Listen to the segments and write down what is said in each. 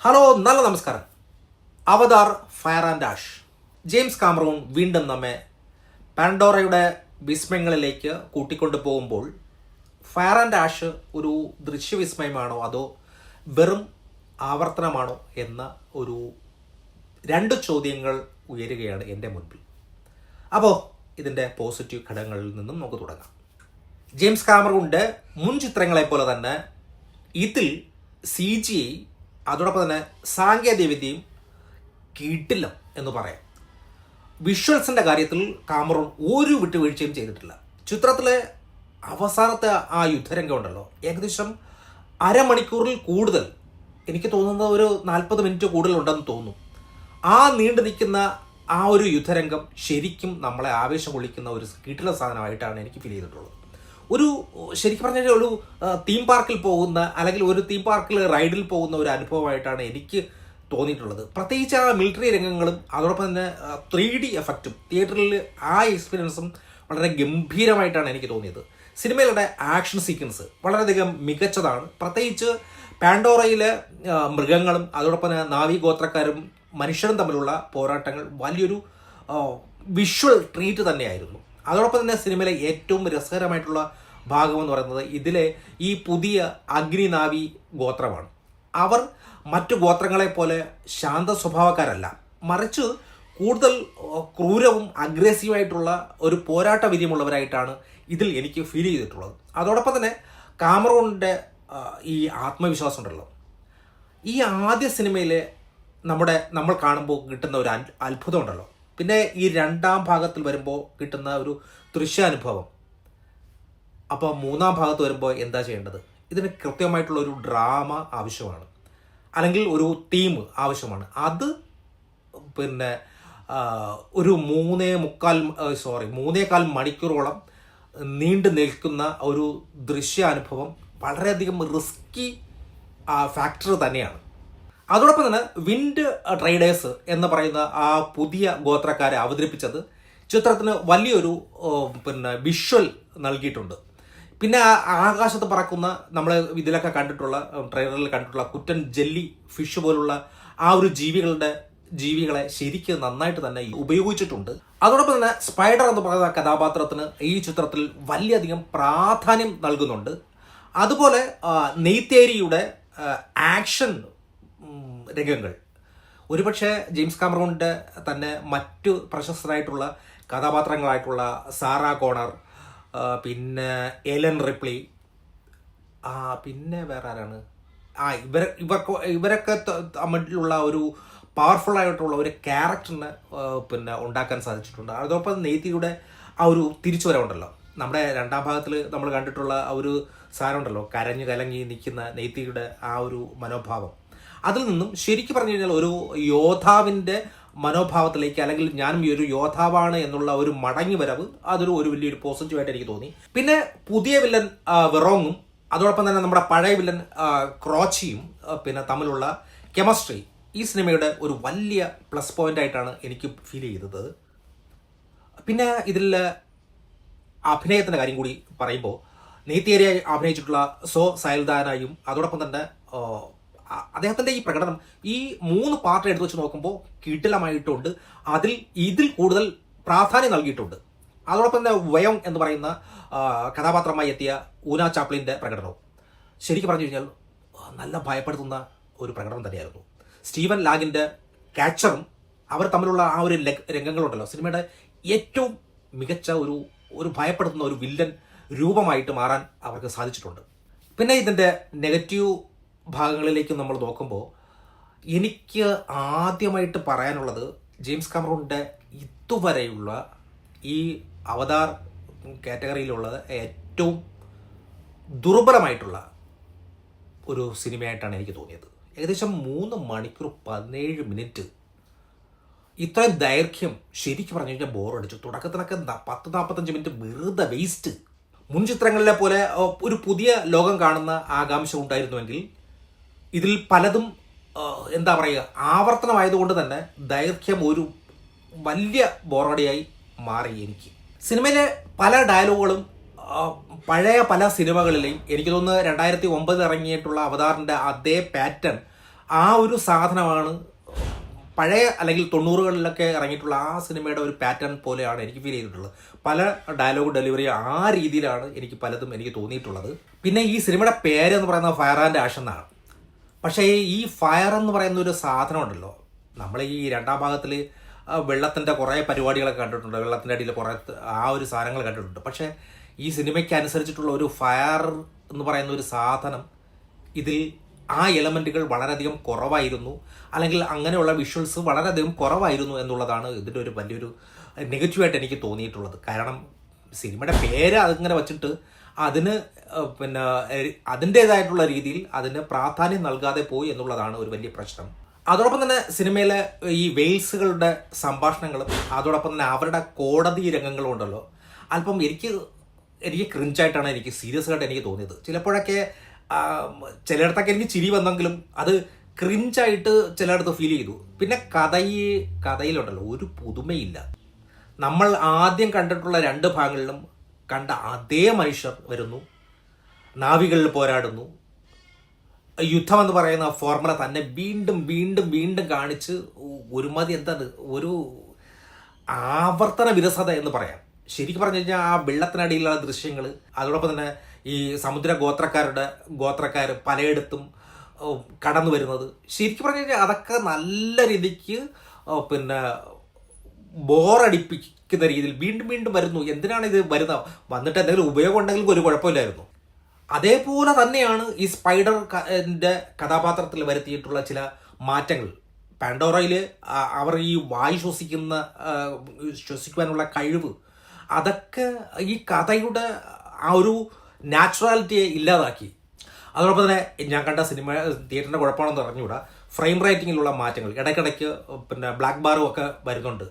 Hello, നല്ല നമസ്കാരം. Avatar fire and ash. James Cameron വീണ്ടും നമ്മെ പാൻഡോറയുടെ വിസ്മയങ്ങളിലേക്ക് കൂട്ടിക്കൊണ്ടു പോകുമ്പോൾ ഫയർ ആൻഡ് ആഷ് ഒരു ദൃശ്യവിസ്മയമാണോ അതോ വെറും ആവർത്തനമാണോ എന്ന ഒരു രണ്ട് ചോദ്യങ്ങൾ ഉയരുകയാണ് എൻ്റെ മുൻപിൽ. അപ്പോൾ ഇതിൻ്റെ പോസിറ്റീവ് ഘടകങ്ങളിൽ നിന്നും നമുക്ക് തുടങ്ങാം. ജെയിംസ് കാമറൂണിൻ്റെ മുൻ ചിത്രങ്ങളെപ്പോലെ തന്നെ ഇതിൽ CGI അതോടൊപ്പം തന്നെ സാങ്കേതികവിദ്യയും കിട്ടില്ല എന്ന് പറയാം. വിഷ്വൽസിൻ്റെ കാര്യത്തിൽ കാമറൂൺ ഒരു വിട്ടുവീഴ്ചയും ചെയ്തിട്ടില്ല. ചിത്രത്തിലെ അവസാനത്തെ ആ യുദ്ധരംഗം ഉണ്ടല്ലോ, ഏകദേശം അരമണിക്കൂറിൽ കൂടുതൽ, എനിക്ക് തോന്നുന്നത് ഒരു 40 മിനിറ്റ് കൂടുതലുണ്ടെന്ന് തോന്നുന്നു. ആ നീണ്ടു നിൽക്കുന്ന ആ ഒരു യുദ്ധരംഗം ശരിക്കും നമ്മളെ ആവേശം കൊള്ളിക്കുന്ന ഒരു കിടിലൻ സാധനമായിട്ടാണ് എനിക്ക് ഫീൽ ചെയ്തിട്ടുള്ളത്. ഒരു ശരിക്കും പറഞ്ഞാൽ ഒരു തീം പാർക്കിൽ പോകുന്ന അല്ലെങ്കിൽ ഒരു തീം പാർക്കിൽ റൈഡിൽ പോകുന്ന ഒരു അനുഭവമായിട്ടാണ് എനിക്ക് തോന്നിയിട്ടുള്ളത്. പ്രത്യേകിച്ച് ആ മിലിറ്ററി രംഗങ്ങളും അതോടൊപ്പം തന്നെ 3D എഫക്റ്റും തിയേറ്ററിൽ ആ എക്സ്പീരിയൻസും വളരെ ഗംഭീരമായിട്ടാണ് എനിക്ക് തോന്നിയത്. സിനിമയിലുള്ള ആക്ഷൻ സീക്വൻസ് വളരെയധികം മികച്ചതാണ്. പ്രത്യേകിച്ച് പാൻഡോറയിലെ മൃഗങ്ങളും അതോടൊപ്പം തന്നെ നാവികോത്രക്കാരും മനുഷ്യരും തമ്മിലുള്ള പോരാട്ടങ്ങൾ വലിയൊരു വിഷ്വൽ ട്രീറ്റ് തന്നെയായിരുന്നു. അതോടൊപ്പം തന്നെ സിനിമയിലെ ഏറ്റവും രസകരമായിട്ടുള്ള ഭാഗമെന്ന് പറയുന്നത് ഇതിലെ ഈ പുതിയ അഗ്നിനാവി ഗോത്രമാണ്. അവർ മറ്റു ഗോത്രങ്ങളെ പോലെ ശാന്ത സ്വഭാവക്കാരല്ല, മറിച്ച് കൂടുതൽ ക്രൂരവും അഗ്രസീവായിട്ടുള്ള ഒരു പോരാട്ട വീര്യമുള്ളവരായിട്ടാണ് ഇതിൽ എനിക്ക് ഫീൽ ചെയ്തിട്ടുള്ളത്. അതോടൊപ്പം തന്നെ കാമറൂണിൻ്റെ ഈ ആത്മവിശ്വാസം ഉണ്ടല്ലോ, ഈ ആദ്യ സിനിമയിലെ നമ്മൾ കാണുമ്പോൾ കിട്ടുന്ന ഒരു അത്ഭുതം ഉണ്ടല്ലോ, പിന്നെ ഈ രണ്ടാം ഭാഗത്തിൽ വരുമ്പോൾ കിട്ടുന്ന ഒരു ദൃശ്യാനുഭവം, അപ്പോൾ മൂന്നാം ഭാഗത്ത് വരുമ്പോൾ എന്താ ചെയ്യേണ്ടത്? ഇതിന് കൃത്യമായിട്ടുള്ള ഒരു ഡ്രാമ ആവശ്യമാണ്, അല്ലെങ്കിൽ ഒരു തീം ആവശ്യമാണ്. അത് പിന്നെ ഒരു 3.25 മണിക്കൂറോളം നീണ്ടു നിൽക്കുന്ന ഒരു ദൃശ്യാനുഭവം വളരെയധികം റിസ്കി ഫാക്ടർ തന്നെയാണ്. അതോടൊപ്പം തന്നെ വിൻഡ് റൈഡേഴ്സ് എന്ന് പറയുന്ന ആ പുതിയ ഗോത്രക്കാരെ അവതരിപ്പിച്ചത് ചിത്രത്തിന് വലിയൊരു വിഷ്വൽ നൽകിയിട്ടുണ്ട്. പിന്നെ ആകാശത്ത് പറക്കുന്ന നമ്മൾ ഇതിലൊക്കെ കണ്ടിട്ടുള്ള ട്രെയിലറിൽ കണ്ടിട്ടുള്ള കുറ്റൻ ജെല്ലി ഫിഷ് പോലുള്ള ആ ഒരു ജീവികളെ ശരിക്കും നന്നായിട്ട് തന്നെ ഉപയോഗിച്ചിട്ടുണ്ട്. അതോടൊപ്പം തന്നെ സ്പൈഡർ എന്ന് പറയുന്ന കഥാപാത്രത്തിന് ഈ ചിത്രത്തിൽ വലിയധികം പ്രാധാന്യം നൽകുന്നുണ്ട്. അതുപോലെ നെയ്ത്തേരിയുടെ ആക്ഷൻ രംഗങ്ങൾ ഒരുപക്ഷെ ജെയിംസ് കാമറൂണിൻ്റെ തന്നെ മറ്റു പ്രശസ്തരായിട്ടുള്ള കഥാപാത്രങ്ങളായിട്ടുള്ള സാറ കോണർ, പിന്നെ എലൻ റിപ്ലി, പിന്നെ വേറെ ആരാണ്, ഇവരൊക്കെ തമ്മിലുള്ള ഒരു പവർഫുൾ ആയിട്ടുള്ള ഒരു ക്യാരക്ടറിനെ ഉണ്ടാക്കാൻ സാധിച്ചിട്ടുണ്ട്. അതോടൊപ്പം നെയ്ത്തിയുടെ ആ ഒരു തിരിച്ചുവരവുണ്ടല്ലോ, നമ്മുടെ രണ്ടാം ഭാഗത്തിൽ നമ്മൾ കണ്ടിട്ടുള്ള ആ ഒരു സാധനം ഉണ്ടല്ലോ, കരഞ്ഞു കലങ്ങി നിൽക്കുന്ന നെയ്ത്തിയുടെ ആ ഒരു മനോഭാവം, അതിൽ നിന്നും ശരിക്കും പറഞ്ഞു കഴിഞ്ഞാൽ ഒരു യോദ്ധാവിൻ്റെ മനോഭാവത്തിലേക്ക്, അല്ലെങ്കിൽ ഞാനും ഈ ഒരു യോദ്ധാവാണ് എന്നുള്ള ഒരു മടങ്ങി വരവ്, അതൊരു വലിയൊരു പോസിറ്റീവായിട്ട് എനിക്ക് തോന്നി. പിന്നെ പുതിയ വില്ലൻ വെറോങ്ങും അതോടൊപ്പം തന്നെ നമ്മുടെ പഴയ വില്ലൻ ക്രോച്ചിയും പിന്നെ തമ്മിലുള്ള കെമിസ്ട്രി ഈ സിനിമയുടെ ഒരു വലിയ പ്ലസ് പോയിന്റ് ആയിട്ടാണ് എനിക്ക് ഫീൽ ചെയ്തത്. പിന്നെ ഇതിൽ അഭിനയത്തിൻ്റെ കാര്യം കൂടി പറയുമ്പോൾ നെയ്ത്തേരിയായി അഭിനയിച്ചിട്ടുള്ള സയൽദാനായും അതോടൊപ്പം തന്നെ അദ്ദേഹത്തിൻ്റെ ഈ പ്രകടനം ഈ 3 പാർട്ട് എടുത്തു വെച്ച് നോക്കുമ്പോൾ കിടിലമായിട്ടുണ്ട്. ഇതിൽ കൂടുതൽ പ്രാധാന്യം നൽകിയിട്ടുണ്ട്. അതോടൊപ്പം തന്നെ വയോങ് എന്ന് പറയുന്ന കഥാപാത്രമായി എത്തിയ ഊന ചാപ്ലിൻ്റെ പ്രകടനവും ശരിക്കും പറഞ്ഞു കഴിഞ്ഞാൽ നല്ല ഭയപ്പെടുത്തുന്ന ഒരു പ്രകടനം തന്നെയായിരുന്നു. സ്റ്റീവൻ ലാഗിൻ്റെ കാച്ചറും അവർ തമ്മിലുള്ള ആ ഒരു രംഗങ്ങളുണ്ടല്ലോ, സിനിമയുടെ ഏറ്റവും മികച്ച ഒരു ഭയപ്പെടുത്തുന്ന ഒരു വില്ലൻ രൂപമായിട്ട് മാറാൻ അവർക്ക് സാധിച്ചിട്ടുണ്ട്. പിന്നെ ഇതിൻ്റെ നെഗറ്റീവ് ഭാഗങ്ങളിലേക്ക് നമ്മൾ നോക്കുമ്പോൾ എനിക്ക് ആദ്യമായിട്ട് പറയാനുള്ളത് ജെയിംസ് കാമറൂണിൻ്റെ ഇതുവരെയുള്ള ഈ അവതാർ കാറ്റഗറിയിലുള്ളത് ഏറ്റവും ദുർബലമായിട്ടുള്ള ഒരു സിനിമയായിട്ടാണ് എനിക്ക് തോന്നിയത്. ഏകദേശം 3 മണിക്കൂർ 17 മിനിറ്റ്, ഇത്രയും ദൈർഘ്യം ശരിക്കും പറഞ്ഞു കഴിഞ്ഞാൽ ബോറടിച്ചു. തുടക്കത്തിലൊക്കെ 10-45 മിനിറ്റ് വെറുതെ വേസ്റ്റ്. മുൻ ചിത്രങ്ങളിലെ പോലെ ഒരു പുതിയ ലോകം കാണുന്ന ആകാംക്ഷ ഉണ്ടായിരുന്നുവെങ്കിൽ ഇതിൽ പലതും എന്താ പറയുക, ആവർത്തനമായതുകൊണ്ട് തന്നെ ദൈർഘ്യം ഒരു വലിയ ബോറടിയായി മാറി എനിക്ക്. സിനിമയിലെ പല ഡയലോഗുകളും പഴയ പല സിനിമകളിലെയും എനിക്ക് തോന്നുന്നു 2009 ഇറങ്ങിയിട്ടുള്ള അവതാറിൻ്റെ അതേ പാറ്റേൺ ആ ഒരു സാധനമാണ് പഴയ അല്ലെങ്കിൽ 90കളിലൊക്കെ ഇറങ്ങിയിട്ടുള്ള ആ സിനിമയുടെ ഒരു പാറ്റേൺ പോലെയാണ് എനിക്ക് ഫീൽ ചെയ്തിട്ടുള്ളത്. പല ഡയലോഗ് ഡെലിവറി ആ രീതിയിലാണ് എനിക്ക് പലതും എനിക്ക് തോന്നിയിട്ടുള്ളത്. പിന്നെ ഈ സിനിമയുടെ പേര് എന്ന് പറയുന്നത് ഫയർ ആൻഡ് ആഷ് എന്നാണ്. പക്ഷേ ഈ ഫയർ എന്ന് പറയുന്ന ഒരു സാധനം ഉണ്ടല്ലോ, നമ്മൾ ഈ രണ്ടാം ഭാഗത്തിൽ വെള്ളത്തിൻ്റെ കുറേ പരിപാടികളൊക്കെ കണ്ടിട്ടുണ്ട്, വെള്ളത്തിൻ്റെ അടിയിൽ കുറേ ആ ഒരു സാധനങ്ങൾ കണ്ടിട്ടുണ്ട്. പക്ഷേ ഈ സിനിമയ്ക്ക് അനുസരിച്ചിട്ടുള്ള ഒരു ഫയർ എന്ന് പറയുന്ന ഒരു സാധനം ഇതിൽ ആ എലമെൻറ്റുകൾ വളരെയധികം കുറവായിരുന്നു, അല്ലെങ്കിൽ അങ്ങനെയുള്ള വിഷ്വൽസ് വളരെയധികം കുറവായിരുന്നു എന്നുള്ളതാണ് ഇതിൻ്റെ ഒരു വലിയൊരു നെഗറ്റീവായിട്ട് എനിക്ക് തോന്നിയിട്ടുള്ളത്. കാരണം സിനിമയുടെ പേര് അതിങ്ങനെ വച്ചിട്ട് അതിന് പിന്നെ അതിൻ്റേതായിട്ടുള്ള രീതിയിൽ അതിന് പ്രാധാന്യം നൽകാതെ പോയി എന്നുള്ളതാണ് ഒരു വലിയ പ്രശ്നം. അതോടൊപ്പം തന്നെ സിനിമയിലെ ഈ വെയിൽസുകളുടെ സംഭാഷണങ്ങളും അതോടൊപ്പം തന്നെ അവരുടെ കോടതി രംഗങ്ങളും ഉണ്ടല്ലോ, അല്പം എനിക്ക് ക്രിഞ്ചായിട്ടാണ് എനിക്ക് സീരിയസ് ആയിട്ട് എനിക്ക് തോന്നിയത്. ചിലപ്പോഴൊക്കെ ചിലയിടത്തൊക്കെ എനിക്ക് ചിരി വന്നെങ്കിലും അത് ക്രിഞ്ചായിട്ട് ചിലയിടത്ത് ഫീൽ ചെയ്തു. പിന്നെ കഥയിലുണ്ടല്ലോ ഒരു പുതുമയില്ല. നമ്മൾ ആദ്യം കണ്ടിട്ടുള്ള 2 ഭാഗങ്ങളിലും കണ്ട അതേ മനുഷ്യർ വരുന്നു, നാവികളിൽ പോരാടുന്നു, യുദ്ധം എന്ന് പറയുന്ന ഫോർമുല തന്നെ വീണ്ടും വീണ്ടും വീണ്ടും കാണിച്ച് ഒരുമാതിരി എന്താണ് ഒരു ആവർത്തന വിരസത എന്ന് പറയാം. ശരിക്കും പറഞ്ഞു കഴിഞ്ഞാൽ ആ വെള്ളത്തിനടിയിലുള്ള ദൃശ്യങ്ങൾ, അതോടൊപ്പം തന്നെ ഈ സമുദ്ര ഗോത്രക്കാർ പലയിടത്തും കടന്നു വരുന്നത്, ശരിക്കും പറഞ്ഞു കഴിഞ്ഞാൽ അതൊക്കെ നല്ല രീതിക്ക് പിന്നെ ബോറടിപ്പിക്കുന്ന രീതിയിൽ വീണ്ടും വീണ്ടും വരുന്നു. എന്തിനാണ് ഇത് വരുന്നത്? വന്നിട്ട് എന്തെങ്കിലും ഉപയോഗം ഉണ്ടെങ്കിൽ ഒരു കുഴപ്പമില്ലായിരുന്നു. അതേപോലെ തന്നെയാണ് ഈ സ്പൈഡറിൻ്റെ കഥാപാത്രത്തിൽ വരുത്തിയിട്ടുള്ള ചില മാറ്റങ്ങൾ. പാൻഡോറയിൽ അവർ ഈ വായു ശ്വസിക്കുവാനുള്ള കഴിവ്, അതൊക്കെ ഈ കഥയുടെ ആ ഒരു നാച്ചുറാലിറ്റിയെ ഇല്ലാതാക്കി. അതോടൊപ്പം തന്നെ ഞാൻ കണ്ട സിനിമ തിയേറ്ററിൻ്റെ കുഴപ്പമാണെന്ന് പറഞ്ഞുകൂടാ, ഫ്രെയിം റേറ്റിങ്ങിലുള്ള മാറ്റങ്ങൾ, ഇടയ്ക്കിടയ്ക്ക് പിന്നെ ബ്ലാക്ക് ബാറും ഒക്കെ വരുന്നുണ്ട്.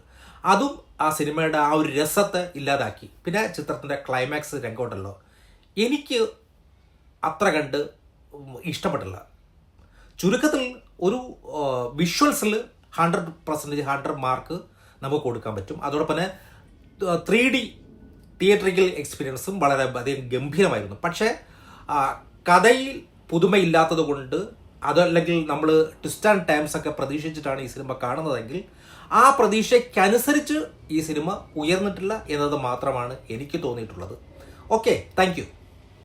അതും ആ സിനിമയുടെ ആ ഒരു രസത്തെ ഇല്ലാതാക്കി. പിന്നെ ചിത്രത്തിൻ്റെ ക്ലൈമാക്സ് രംഗമുണ്ടല്ലോ, എനിക്ക് അത്ര കണ്ട് ഇഷ്ടപ്പെട്ടില്ല. ചുരുക്കത്തിൽ ഒരു വിഷ്വൽസിൽ 100% 100 മാർക്ക് നമുക്ക് കൊടുക്കാൻ പറ്റും. അതോടൊപ്പം തന്നെ 3D തിയേറ്ററിക്കൽ എക്സ്പീരിയൻസും വളരെ അധികം ഗംഭീരമായിരുന്നു. പക്ഷേ കഥയിൽ പുതുമയില്ലാത്തത് കൊണ്ട്, അതല്ലെങ്കിൽ നമ്മൾ ട്വിസ്റ്റ് ആൻഡ് ടൈംസ് ഒക്കെ പ്രതീക്ഷിച്ചിട്ടാണ് ഈ സിനിമ കാണുന്നതെങ്കിൽ ആ പ്രതീക്ഷയ്ക്കനുസരിച്ച് ഈ സിനിമ ഉയർന്നിട്ടില്ല എന്നത് മാത്രമാണ് എനിക്ക് തോന്നിയിട്ടുള്ളത്. Okay, thank you.